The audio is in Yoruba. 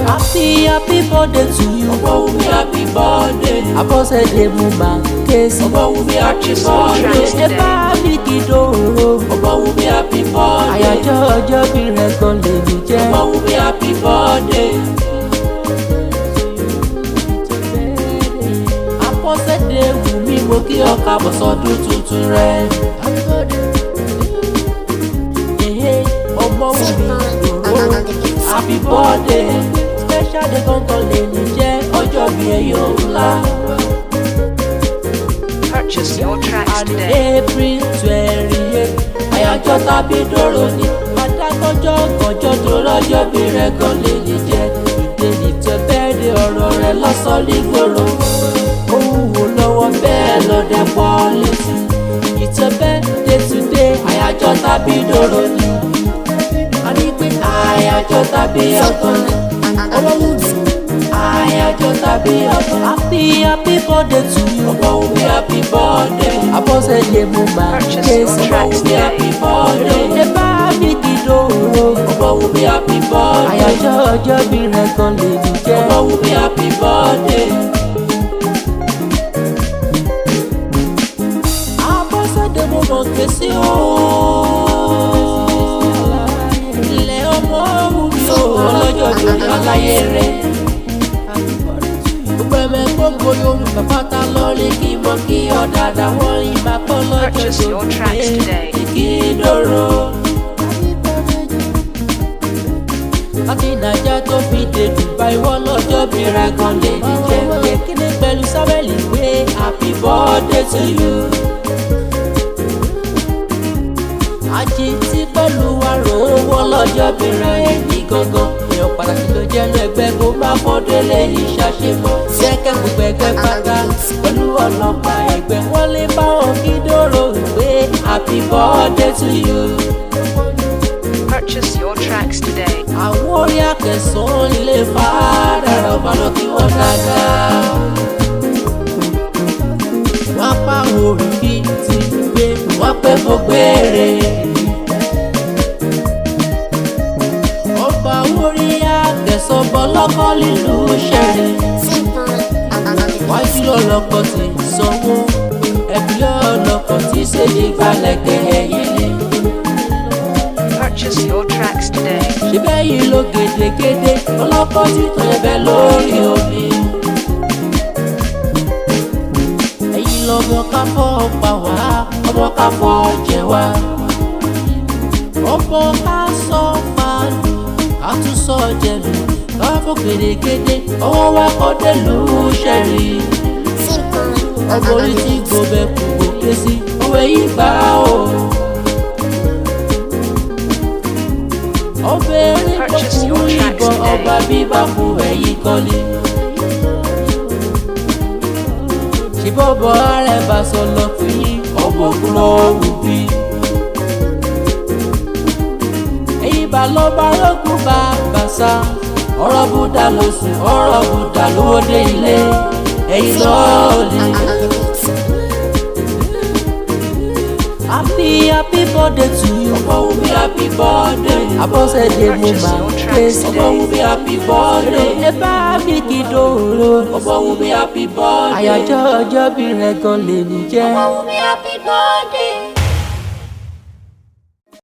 Happy birthday to you. Awori, happy birthday. Abọ́sẹ̀dé mo máa ké sí. Awori, happy birthday. Ṣé bá mi kí dòrò? Awori, happy birthday. Àyájọ́ ọjọ́ bí rẹ̀ kan lè mi jẹ́. Awori, happy birthday. Abọ́sẹ̀dé wù mí mo kí ọ káàbọ̀ sọ́dún tuntun rẹ̀. Ọmọ wù mí dòrò. Happy birthday. Special day kankan lè ní jẹ́ ọjọ́ bí ẹyọ ńlá. Purchase your tracks And today. April 28 àyájọ́ tàbí dòrò ni. Adágọ́jọ́ gànjọ́ tó rọ́jọ́ bí rẹ̀ gan lè ní jẹ́. Ìdè ìtẹ̀bẹ́rẹ̀ ọ̀rọ̀ rẹ̀ lọ́sọ̀ nígboro. Ó wúwo lọ́wọ́ bẹ́ẹ̀ ló dẹ̀ pọ̀ létí. Ìtẹ̀bẹ́rẹ̀ today àyájọ́ tàbí dòrò ni. A ní pé àyájọ́ tàbí ọ̀tọ̀ ni. Àyájọ́ tàbí ọ̀tọ̀. Happy birthday to you. Awori, happy birthday. Abọ́sẹ̀dé mo máa ké Purchase sí. your tracks Awori, happy today. birthday. Ṣé bá mi kí dòrò? Awori, happy birthday. Àyájọ́ ọjọ́ bí rẹ̀ kan lè ní jẹ́. Awori, happy birthday. Abọ́sẹ̀dé mo máa ké sí o. Ilé ọmọ wù mí o. Ọlọ́jọ́ lórí ọláyé rẹ̀. Gbogbo ẹ̀mẹ́ gbogbo Yorùbá pátá lórí kí mọ́ kí ọ dáadáa wọ́n rí máa kọ́ lọ́jọ́ Purchase your tracks today. kí dòrò. Láti Nàìjíríà tó fi dé Dubai wọ́n lọ́jọ́ bí rẹ̀ kan lè ní jẹ́. Kíni pẹ̀lú sábẹ́lì pé happy birthday to you. Àjí tí pẹ̀lú àrò wọ́n lọ́jọ́ bí rẹ̀ ní gangan. Èèyàn pàtàkì ló jẹ́ ní ẹgbẹ́ kó má fọ́dé lẹ́yìn ṣàṣemọ́. Sẹ́kẹ̀ gbogbo ẹgbẹ́ pátá pẹ̀lú ọlọ́pàá ẹgbẹ́. Wọ́n lè bá wọn kí dòrò pé happy birthday to you. Purchase your tracks today. Àwọn orí akẹsàn ilé fàdàrà ọba lọ kí wọ́n dáadáa. Wọ́n pa oriki ti gbé wọ́n pẹ́ fọ́ gbére. Ọba orí akẹsàn bọ́lọ́kọ́ lílu ṣẹ̀rẹ̀. Wájú lọ́lọ́kọ̀ ti sanwó ẹbí ọlọ́kọ̀ ti ṣèjì gbalẹ̀kẹ̀ ẹ̀yìn lé. Purchase your tracks today. Ṣé bẹ́yìn ló gédégédé ọlọ́kọ̀ tí tàn ẹ̀bẹ̀ lórí omi. Ẹ̀yin lọ́mọ ká fọ́ pa wá ọmọ ká fọ́ jẹ wá. Ọmọ ká sọ pàlù ká tún sọ jẹ̀lù ká fọ́ gédégédé ọwọ́ wa kọ́ délù ṣẹ̀rì. Ọmọ orí tí gbòbẹ̀ kù gòkè sí òwe yìí gbà ó. Obìnrin tó kú ìbọn ọba bíbá fún ẹ̀yìn kọ́lé. Ṣìbọ̀bọ̀ ààrẹ bá sọ lọ fún yín ọgbọ̀gbọ̀ lọ́wọ́ bí. Èyí bá lọ bá rọ́gùn bá bàṣà. Ọ̀rọ̀ búdà ló sùn ọ̀rọ̀ búdà lówó dé ilé. Ẹ̀yin lọ́ọ̀lì. Happy birthday to you. Awori, happy birthday. Abọ́sẹ̀dé mo máa ké sí. Awori, happy birthday. Ẹ bá mi kí dòrò. Awori, happy birthday. Àyájọ́ ọjọ́ bí rẹ̀ kan lè ní jẹ́. Awori, happy birthday.